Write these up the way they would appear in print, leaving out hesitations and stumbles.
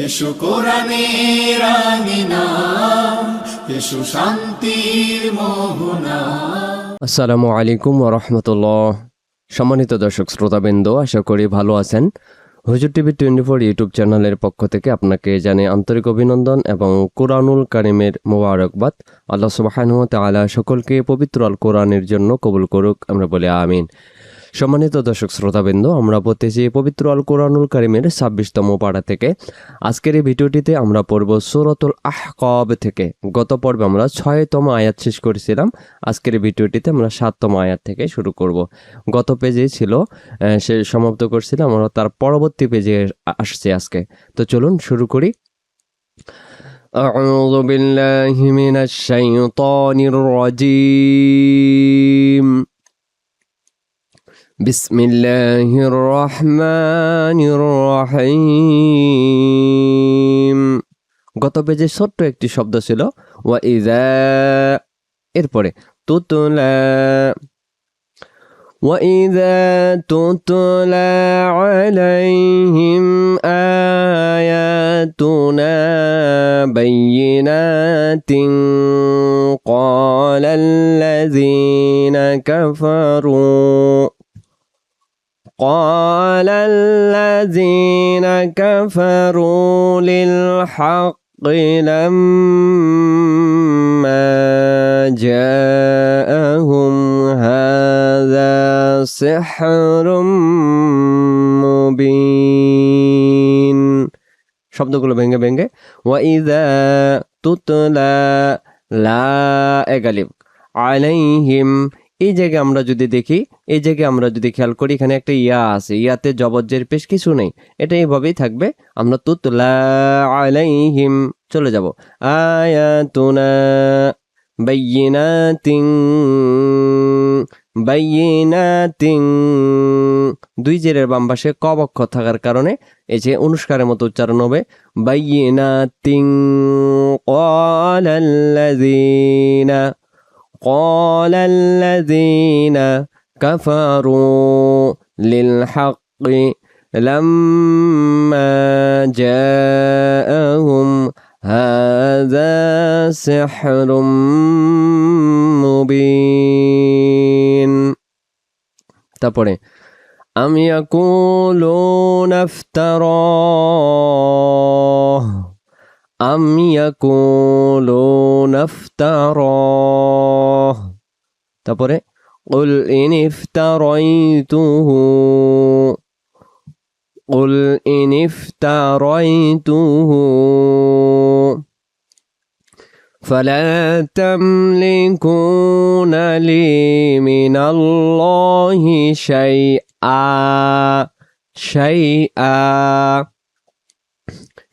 এসো কোরআনের আঙিনা, এসো শান্তির মোহনা। আসসালামু আলাইকুম ওয়া রাহমাতুল্লাহ। সম্মানিত দর্শক শ্রোতাবৃন্দ, আশা করি ভালো আছেন। হুজুর টিভি 24 ইউটিউব চ্যানেলের পক্ষ থেকে আপনাকে জানাই আন্তরিক অভিনন্দন এবং কোরআনুল কারিমের মোবারকবাদ। আল্লাহ সুবহানাহু ওয়া তাআলা সকলকে পবিত্র আল কোরআনের জন্য কবুল করুক, আমরা বলি আমিন। সম্মানিত দর্শক শ্রোতাবৃন্দ, আমরা পড়তেছি পবিত্র আল কোরআনুল কারিমের 26তম পারা থেকে। আজকের এই ভিডিওটিতে আমরা পড়ব সূরাতুল আহকাব থেকে। গত পর্বে আমরা 6তম আয়াত শেষ করেছিলাম। আজকের এই ভিডিওটিতে আমরা 7তম আয়াত থেকে শুরু করব। গত পেজে ছিল, সে সমাপ্ত করছিলাম, আমরা তার পরবর্তী পেজে আসছি আজকে। তো চলুন শুরু করি। আউযু বিল্লাহি মিনাশ শাইতানির রাজীম। বিসমিল্লাহির রহমানির রহিম। গত পেজে ছোট্ট একটি শব্দ ছিল ওয়া ইযা, এরপরে তুতলা। ওয়া ইযা তুতলা আলাইহিম আয়াতুনা বাইয়িনাতিন ক্বালাল্লাযীনা কাফারু قال الذين كفروا للحق لما جاءهم هذا سحر مبين। শব্দগুলো ভেঙে ভেঙে ওয়াইদা তুতলা লা এগালিব আলাইহিম। এই জায়গায় আমরা যদি দেখি, এই জায়গায় আমরা যদি খেয়াল করি, এখানে একটা ইয়া আছে, ইয়াতে জবজ্জের পেশ কিছু নেই, এটা এইভাবেই থাকবে। আমরা তুতলা আলাইহিম চলে যাব। আয়াতুনা বাইয়িনাতিন, বাইয়িনাতিন, দুই জেরের বাম পাশে কব অক্ষর থাকার কারণে এই যে অনুষ্কারের মতো উচ্চারণ হবে বাইয়িনাতিন ক্বালাল্লাযীনা, قال الذين كفروا للحق لما جاءهم هذا سحر مبين। তারপরে أم يقولون افتراه أم يقولون افتراه। তারপরে قل إن افتريته قل إن افتريته فلا تملكون لي من الله شيئا شيئا।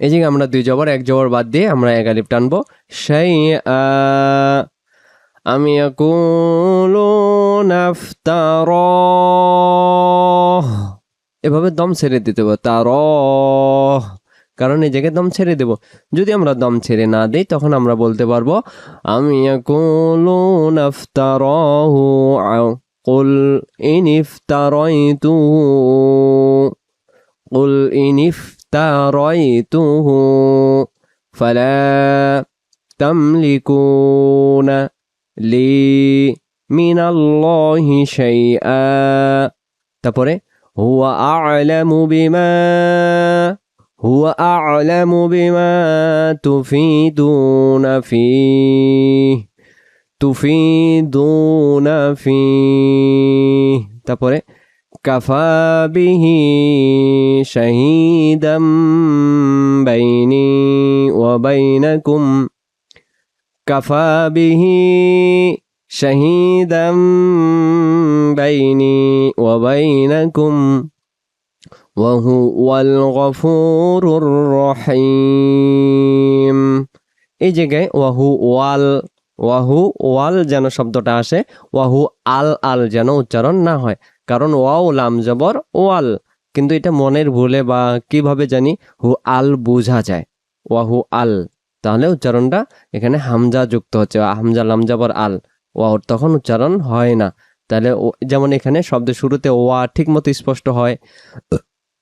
এই যে আমরা দুই জবর এক জবর বাদ দিয়ে আমরা এক আলিফ টানবো, শাইআ। আমি ইয়াকুলুনা ইফতারাহ, এভাবে দম ছেড়ে দিতে হবে, তারাহ, কারণ এই জায়গায় দম ছেড়ে দেব। যদি আমরা দম ছেড়ে না দিই তখন আমরা বলতে পারবো আমি ইয়াকুলুনা ইফতারাহু কুল ইন ইফতারাইতুহু কুল ইন افتريته فلا تملكون لي من الله شيئا। তারপরে هو أعلم بما تفيدون فيه। তারপরে كفى به شهيدا بيني وبينكم كفى به شهيدا بيني وبينكم وهو الغفور الرحيم। এই জায়গায় ওয়াহু ওয়াল যেন শব্দটা আসে, ওয়াহু আল আল যেন উচ্চারণ না হয়, কারণ ওয়াও লাম জবর ওয়াল, কিন্তু এটা মনের ভুলে বা কিভাবে জানি হু আল বোঝা যায়, ওয়াহু আল, তাহলে উচ্চারণটা এখানে হামজা যুক্ত হচ্ছে, হামজা লাম জবর আল, ওয়াও তখন উচ্চারণ হয় না। তাহলে যেমন এখানে শব্দের শুরুতে ওয়া ঠিক মতো স্পষ্ট হয়,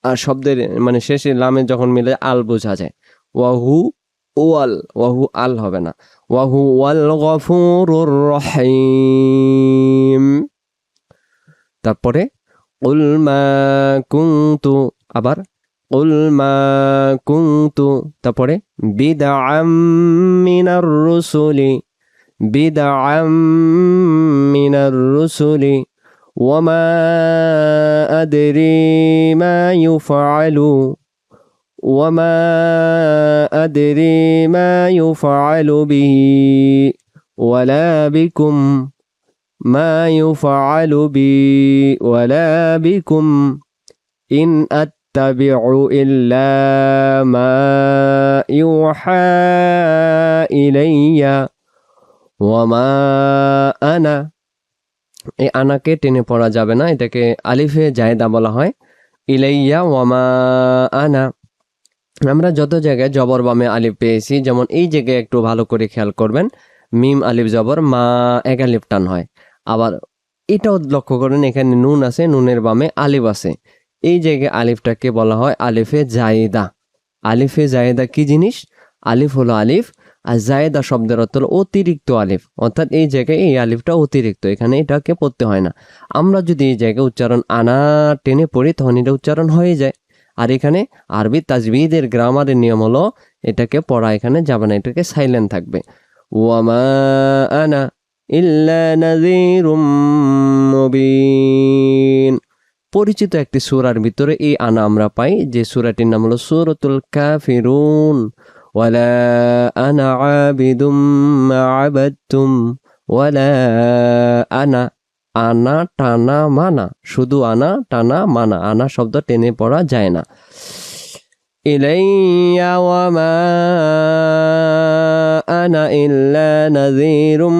আর শব্দের মানে শেষে লামে যখন মিলে আল বোঝা যায়। ওয়াহু ওয়াল, ওয়াহু আল হবে না, ওয়াহু ওয়াল গফুরুর রহিম। তারপরে কুল মা কুনতু, আবার কুল মা কুনতু, তারপরে বিদআম মিনার রুসুলি, বিদআম মিনার রুসুলি ওয়ামা আদরি মা ইউফআলু, ওয়ামা আদরি মা ইউফআলু বিহি ওয়ালা বিকুম, মা ইউফআলু বি ওয়ালা বিকুম ইন আত্তাবিউ ইল্লা মা ইউহা ইলাইয়া ওয়ামা আনা। এই আনাকে টেনে পড়া যাবে না, এটাকে আলিফে জায়েদা বলা হয়। ইলাইয়া ওয়ামা আনা, আমরা যত জায়গায় জবর বামে আলিফ পেয়েছি, যেমন এই জায়গায় একটু ভালো করে খেয়াল করবেন, মিম আলিফ জবর, মা এক আলিফ টান হয়। আবার এটাও লক্ষ্য করেন, এখানে নুন আছে, নুনের বামে আলিফ আছে, এই জায়গায় আলিফটাকে বলা হয় আলিফে জায়েদা। আলিফে জায়েদা কি জিনিস? আলিফ হলো আলিফ, আর জায়েদা শব্দের অর্থ হলো অতিরিক্ত আলিফ, অর্থাৎ এই জায়গায় এই আলিফটা অতিরিক্ত, এখানে এটাকে পড়তে হয় না। আমরা যদি এই জায়গায় উচ্চারণ আনা টেনে পড়ি তখন এটা উচ্চারণ হয়ে যায়। আর এখানে আরবি তাজবিদের গ্রামারের নিয়ম হলো এটাকে পড়া এখানে যাবে না, এটাকে সাইলেন্ট থাকবে। ওয়ামা আনা ইল্লা নাযীরুম মুবিন। পরিচিত একটি সূরার ভিতরে এই আনা আমরা পাই, যে সূরাটির নাম হলো সূরাতুল কাফিরুন। ওয়ালা আনা আবিদুম মা আবাদতুম ওয়ালা আনা, আনা টানা মানা, শুধু আনা টানা মানা, আনা শব্দ টেনে পড়া যায় না। ইলাইয়া ওয়ামা আনা ইল্লা নাযীরুম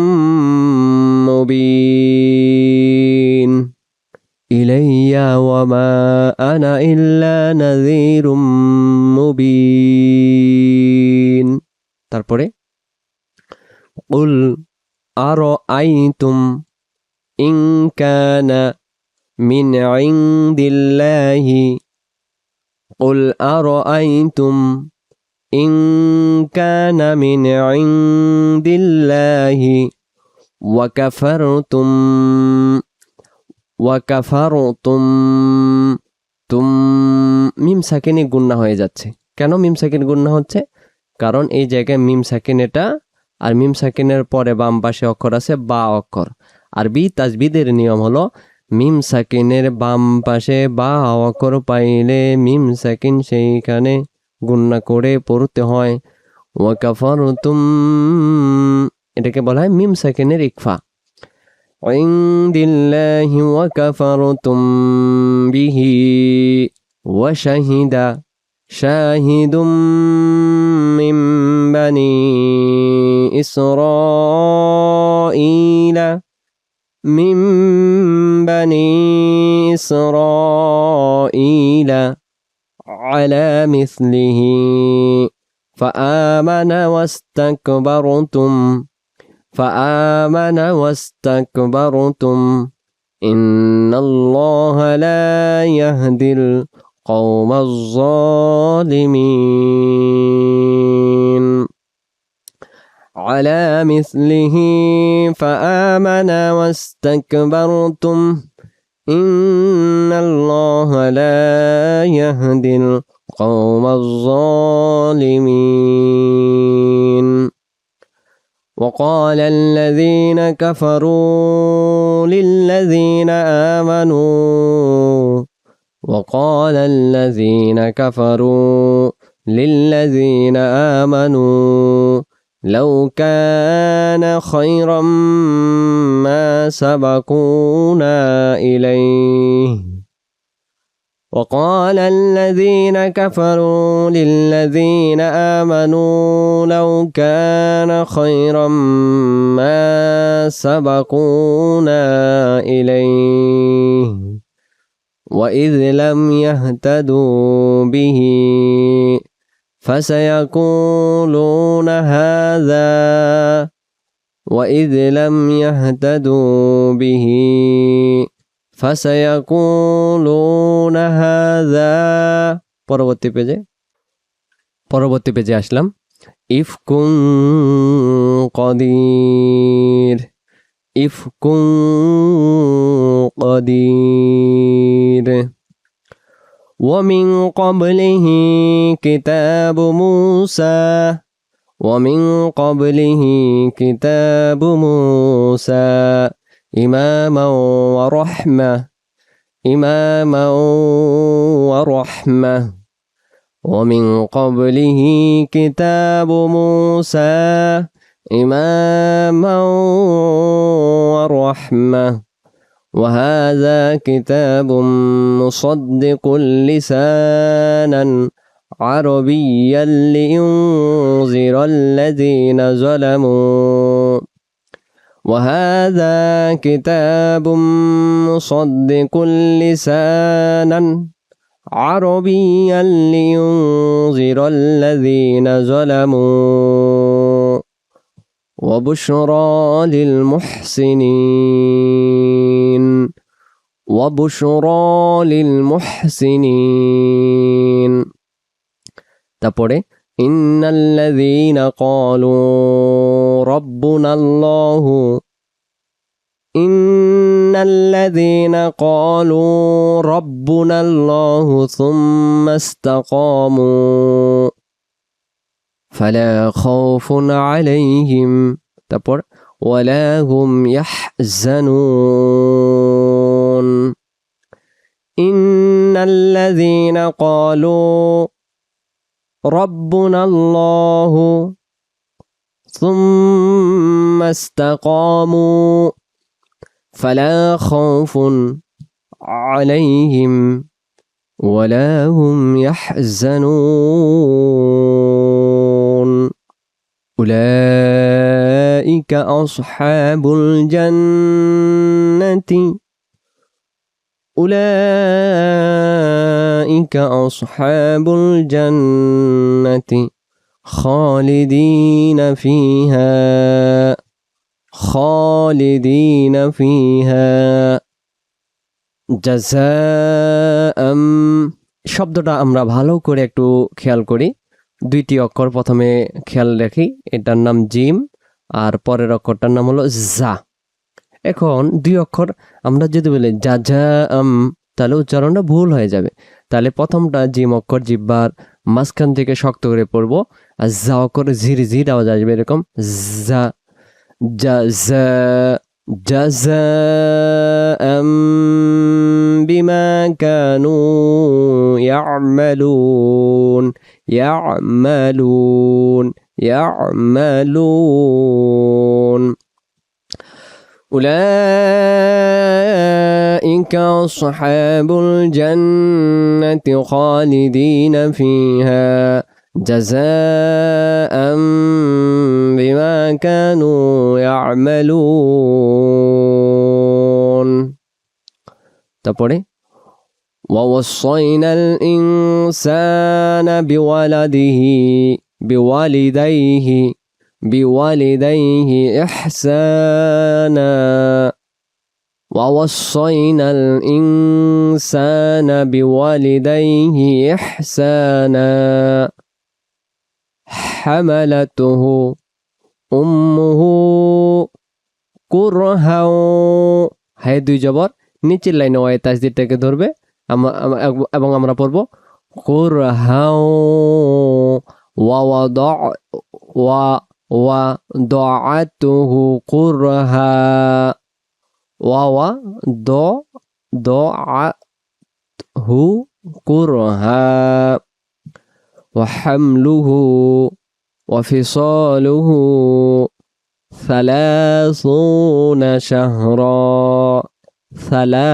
মুবিন, ইলাইয়া ওয়ামা আনা ইল্লা নাযীরুম মুবিন। তারপরে কুল আরাআইতুম ইন কানা মিন ইনদিল্লাহি, কুল আরাআইতুম ইন কানা মিন ইনদিল্লাহি ওয়া কাফারতুম, ওয়া কাফারতুম, তুম মিম সাকিনে গুন্না হয়ে যাচ্ছে। কেন মিম সাকিন গুন্না হচ্ছে? কারণ এই জায়গায় মিম সাকিন এটা, আর মিম সাকিনের পরে বাম পাশে অক্ষর আছে বা অক্ষর। আরবি তাজবিদের নিয়ম হলো মিম সাকিনের বাম পাশে বা অক্ষর পাইলে মিম সাকিন সেইখানে গুন্না করে পড়তে হয়। ওয়া কাফারতুম, এটাকে বলা হয় মিম সাকিনের ইকফা। ইনদিল্লাহি ওয়া কাফারতুম বিহি ওয়া শাহিদা শাহিদুম মিন বানি ইসরাঈলা, মিন বানি ইসরাঈলা আলা মিসলিহি ফাআমানা ওয়াস্তাকবারতুম, ফাআমানা ওয়াস্তাকবারতুম ইন্নাল্লাহা লা ইয়াহদিল কওমাজ যালিমিন। আলা মিসলিহি ফাআমানা ওয়াস্তাকবারতুম ইন্নাল্লাহা লা ইয়াহদিল কওমাজ যালিমিন। وقال الذين كفروا للذين آمنوا، وقال الذين كفروا للذين آمنوا لو كان خيرا ما سبقونا إليه، وقال الذين كفروا للذين آمنوا لو كان خيرا ما سبقونا إليه وإذ لم يهتدوا به فسيقولون هذا، وإذ لم يهتدوا به فسيقولون هذا। পরবর্তী পেজে পরবর্তী পেজে আসলাম। ইফকুন কদির, ইফকুন কদির। ومن قبله كتاب موسى، ومن قبله كتاب موسى إماما ورحمة، إماما ورحمة. ومن قبله كتاب موسى إماما ورحمة، وهذا كتاب مصدق لسانا عربيا لينذر الذين ظلموا، وهذا كتاب مصدق لسانا عربيا لينذر الذين ظلموا وبشرى للمحسنين، وبشرى للمحسنين. তারপরে إن الذين قالوا ربنا الله، إن الذين قالوا ربنا الله ثم استقاموا فلا خوف عليهم তারপর ولا هم يحزنون. إن الذين قالوا ربنا الله ثم استقاموا فلا خوف عليهم ولا هم يحزنون. أولئك أصحاب الجنة، أولئك أصحاب الجنة خالدين فيها، خالدين فيها জাযাআ। শব্দটা আমরা ভালো করে একটু খেয়াল করি। দুইটি অক্ষর প্রথমে খেয়াল রাখি, এটার নাম জিম আর পরের অক্ষরটার নাম হলো জা। এখন দুই অক্ষর আমরা যদি বলি জাযাআম তাহলে উচ্চারণটা ভুল হয়ে যাবে। তাহলে প্রথমটা জিম অক্ষর জিহ্বার মাঝখান থেকে শক্ত করে পড়বো, আর জা অক্ষর ঝির ঝির আওয়াজ আসবে এরকম জা, জাযা, জাযাআম বিমা কানু ইয়া'মালুন, ইয়া'মালুন, ইয়া'মালুন। أولئك أصحاب الجنة خالدين فيها جزاء بما كانوا يعملون. তারপরে ووصينا الإنسان بوالديه إحسانا، ووصينا الإنسان بوالديه إحسانا حملته أمه كرها، হাই দুই জবর নিচের লাইনে ওয়াই তাসদীদটাকে ধরবে এবং আমরা পড়ব কুরহা ووضعته كرها، ووضعته كرها وحمله وفصاله 30 شهرا. সালা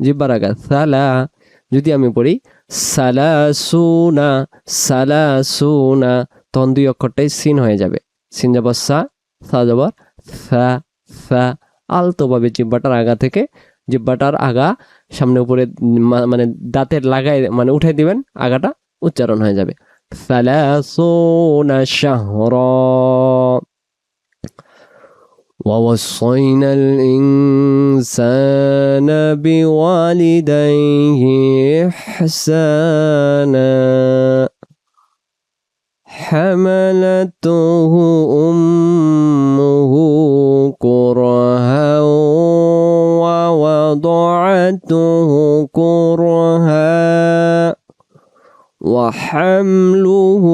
জিহ্বার আগা সালা, যদি আমি পড়ি সালাসুনা, সালাসুনা তখন দুই অক্ষরটাই সিন হয়ে যাবে। সিন যাবার সা, সা যাবার সা, সা আলতোভাবে জিহ্বাটার আগা থেকে জিহ্বাটার আগা সামনে উপরে মানে দাঁতের লাগায় মানে উঠাই দিবেন, আগাটা উচ্চারণ হয়ে যাবে সালাসুনা শাহরা। ووصينا الإنسان بوالديه إحسانا حملته أمه كرها ووضعته كرها وحمله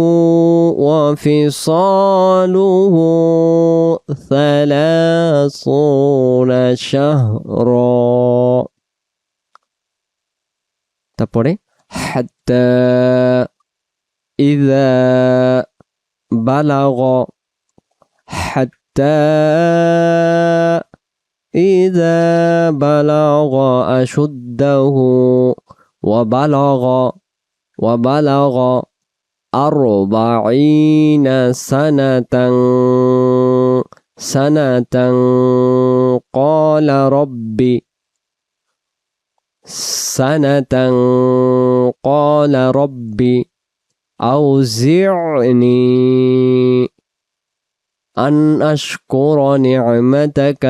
وفصاله 30 شهرا তারপরে حتى إذا بلغ حتى إذا بلغ أشده وبلغ 40 سنة قال ربي أوزعني أن أشكر نعمتك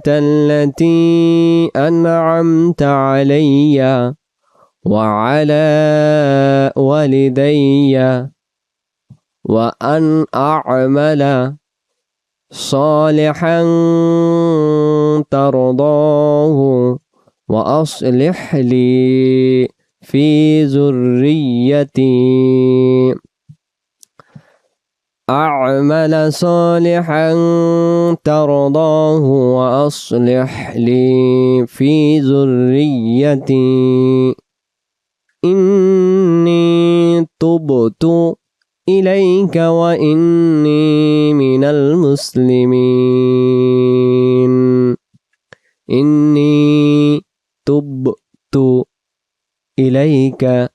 التي أنعمت علي وعلى والدي وأن أعمل صالحا ترضاه وأصلح لي في ذريتي أعمل صالحا ترضاه وأصلح لي في ذريتي إني تبت إليك وإني من المسلمين إني تبت إليك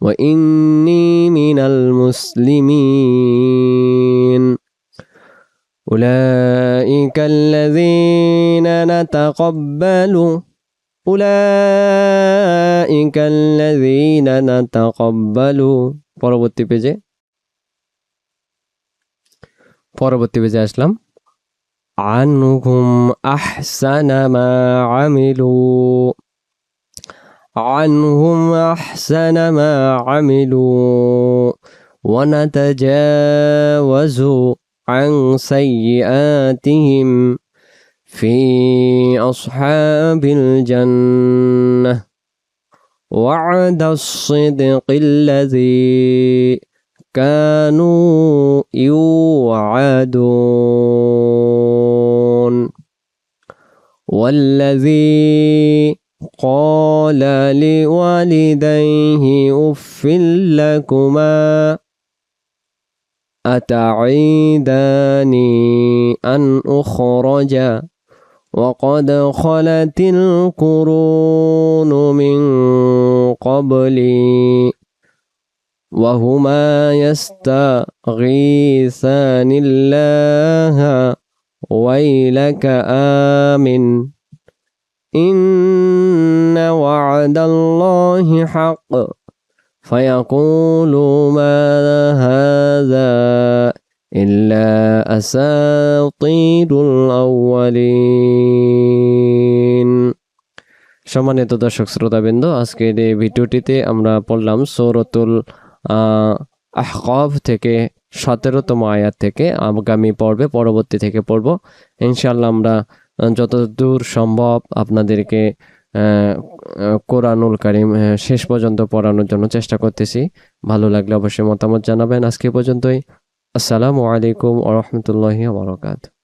وإني من المسلمين أولئك الذين نتقبل পরবর্তী পেজে আসলাম عنهم أحسن ما عملوا ونتجاوز عن سيئاتهم في أصحاب الجنة وعد الصدق الذي كانوا يوعدون والذي قال لوالديه أف لكما أتعيداني أن أخرج وقد خلت القرون من قبلي وهما يستغيثان الله ويلك آمن إن وعد الله حق فيقول ما هذا إلا أساطير الأولين সম্মানিত দর্শক শ্রোতাবৃন্দ, আজকের এই ভিডিওটিতে আমরা পড়লাম সূরাতুল আহকাফ থেকে 17তম আয়াত থেকে। আগামী পরবর্তী থেকে পড়ব ইনশাআল্লাহ। আমরা যতদূর সম্ভব আপনাদেরকে কোরআনুল কারীম শেষ পর্যন্ত পড়ানোর জন্য চেষ্টা করতেছি। ভালো লাগলে অবশ্যই মতামত জানাবেন। আজকে পর্যন্তই। আসসালামু আলাইকুম ওয়া রাহমাতুল্লাহি ওয়া বারাকাতুহু।